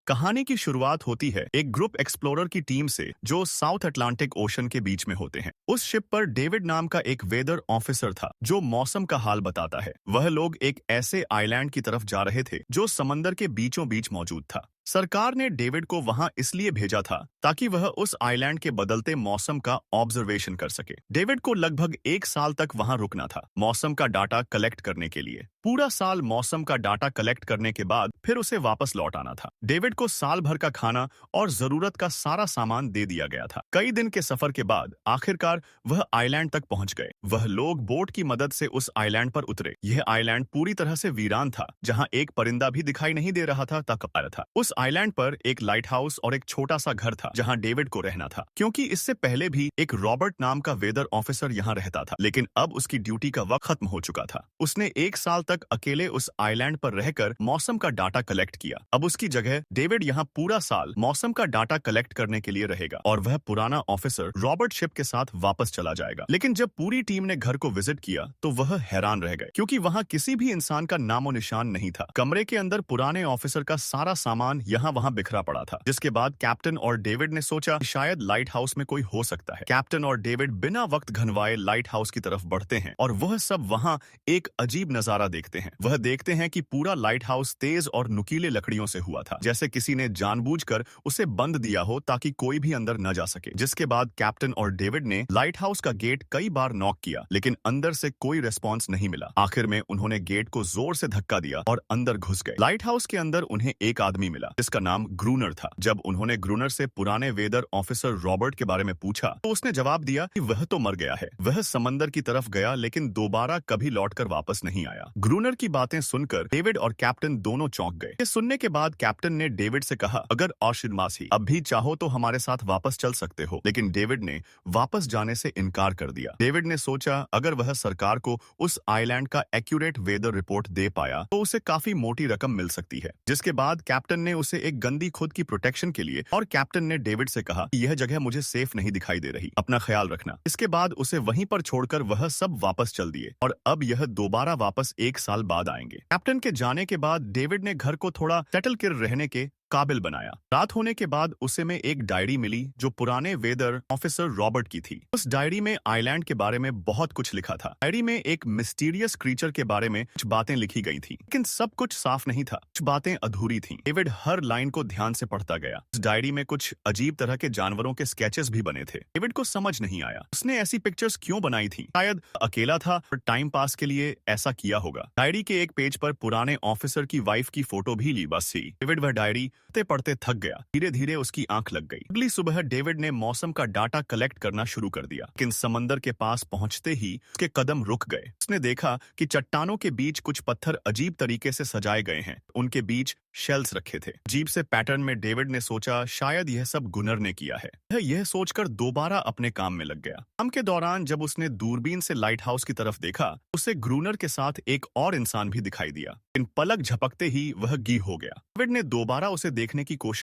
कहानी की शुरुआत होती है एक ग्रुप एक्सप्लोरर की टीम से जो साउथ अटलांटिक ओशन के बीच में होते हैं। उस शिप पर डेविड नाम का एक वेदर ऑफिसर था जो मौसम का हाल बताता है। वह लोग एक ऐसे आइलैंड की तरफ जा रहे थे जो समंदर के बीचों बीच मौजूद था। सरकार ने डेविड को वहां इसलिए भेजा था ताकि वह उस आइलैंड के बदलते मौसम का ऑब्जर्वेशन कर सके। डेविड को लगभग 1 साल तक वहां रुकना था मौसम का डाटा कलेक्ट करने के लिए। पूरा साल मौसम का डाटा कलेक्ट करने के बाद फिर उसे वापस लौट आना था। डेविड को साल भर का खाना और जरूरत का सारा सामान दे दिया गया था। कई दिन के सफर के बाद आखिरकार वह आइलैंड तक पहुंच गए। वह लोग बोट की मदद से उस आइलैंड पर उतरे। यह आइलैंड पूरी तरह से वीरान था, जहां एक परिंदा भी दिखाई नहीं दे रहा था। उस आइलैंड पर एक लाइट हाउस और एक छोटा सा घर था जहां डेविड को रहना था, क्योंकि इससे पहले भी एक रॉबर्ट नाम का वेदर ऑफिसर यहां रहता था, लेकिन अब उसकी ड्यूटी का वक्त खत्म हो चुका था। उसने 1 साल तक अकेले उस आइलैंड पर रहकर मौसम का डाटा कलेक्ट किया। अब उसकी जगह डेविड यहां पूरा साल मौसम का डाटा कलेक्ट करने के लिए रहेगा और वह पुराना ऑफिसर रॉबर्ट शिप के साथ वापस चला जाएगा। लेकिन जब पूरी टीम ने घर को विजिट किया तो वह हैरान रह गए, क्योंकि वहां किसी भी इंसान का नामो निशान नहीं था। कमरे के अंदर पुराने ऑफिसर का सारा सामान यहाँ वहां बिखरा पड़ा था। जिसके बाद कैप्टन और डेविड ने सोचा शायद लाइट हाउस में कोई हो सकता है। कैप्टन और डेविड बिना वक्त घनवाए लाइट हाउस की तरफ बढ़ते हैं और वह सब वहां एक अजीब नजारा देखते हैं। वह देखते हैं कि पूरा लाइट हाउस तेज और नुकीले लकड़ियों से हुआ था, जैसे किसी ने जानबूझकर उसे बंद दिया हो ताकि कोई भी अंदर न जा सके। जिसके बाद कैप्टन और डेविड ने लाइट हाउस का गेट कई बार नॉक किया, लेकिन अंदर से कोई रिस्पॉन्स नहीं मिला। आखिर में उन्होंने गेट को जोर से धक्का दिया और अंदर घुस गए। लाइट हाउस के अंदर उन्हें एक आदमी मिला जिसका नाम ग्रूनर था। जब उन्होंने ग्रूनर से पुराने वेदर ऑफिसर रॉबर्ट के बारे में पूछा तो उसने जवाब दिया कि वह तो मर गया है। वह समंदर की तरफ गया लेकिन दोबारा कभी लौटकर वापस नहीं आया। ग्रूनर की बातें सुनकर डेविड और कैप्टन दोनों चौंक गए। ये सुनने के बाद कैप्टन ने डेविड से कहा, अगर औशिदमासी अब भी चाहो तो हमारे साथ वापस चल सकते हो। लेकिन डेविड ने वापस जाने से इनकार कर दिया। डेविड ने सोचा अगर वह सरकार को उस आइलैंड का एक्यूरेट वेदर रिपोर्ट दे पाया तो उसे काफी मोटी रकम मिल सकती है। जिसके बाद कैप्टन ने उसे एक गंदी खुद की प्रोटेक्शन के लिए और कैप्टन ने डेविड से कहा कि यह जगह मुझे सेफ नहीं दिखाई दे रही, अपना ख्याल रखना। इसके बाद उसे वहीं पर छोड़कर वह सब वापस चल दिए और अब यह दोबारा वापस 1 साल बाद आएंगे। कैप्टन के जाने के बाद डेविड ने घर को थोड़ा सेटल कर रहने के काबिल बनाया। रात होने के बाद उसे में एक डायरी मिली जो पुराने वेदर ऑफिसर रॉबर्ट की थी। उस डायरी में आइलैंड के बारे में बहुत कुछ लिखा था। डायरी में एक मिस्टीरियस क्रीचर के बारे में कुछ बातें लिखी गई थी, लेकिन सब कुछ साफ नहीं था। कुछ बातें अधूरी थीं। डेविड हर लाइन को ध्यान से पढ़ता गया। उस डायरी में कुछ अजीब तरह के जानवरों के स्केचेस भी बने थे। डेविड को समझ नहीं आया उसने ऐसी पिक्चर्स क्यों बनाई थी। शायद अकेला था और टाइम पास के लिए ऐसा किया होगा। डायरी के एक पेज पर पुराने ऑफिसर की वाइफ की फोटो भी ली बस थी। डेविड वह डायरी पढ़ते पढ़ते थक गया। धीरे धीरे उसकी आंख लग गई। अगली सुबह डेविड ने मौसम का डाटा कलेक्ट करना शुरू कर दिया, लेकिन समंदर के पास पहुंचते ही उसके कदम रुक गए। उसने देखा कि चट्टानों के बीच कुछ पत्थर अजीब तरीके से सजाए गए हैं। उनके बीच शेल्स रखे थे। अजीब से पैटर्न में डेविड ने सोचा शायद यह सब गुनर ने किया है। वह यह सोचकर दोबारा अपने काम में लग गया। काम के दौरान जब उसने दूरबीन से लाइट हाउस की तरफ देखा उसे ग्रूनर के साथ एक और इंसान भी दिखाई दिया। इन पलक झपकते ही वह गी हो गया। डेविड ने दोबारा उसे देखने की कोशिश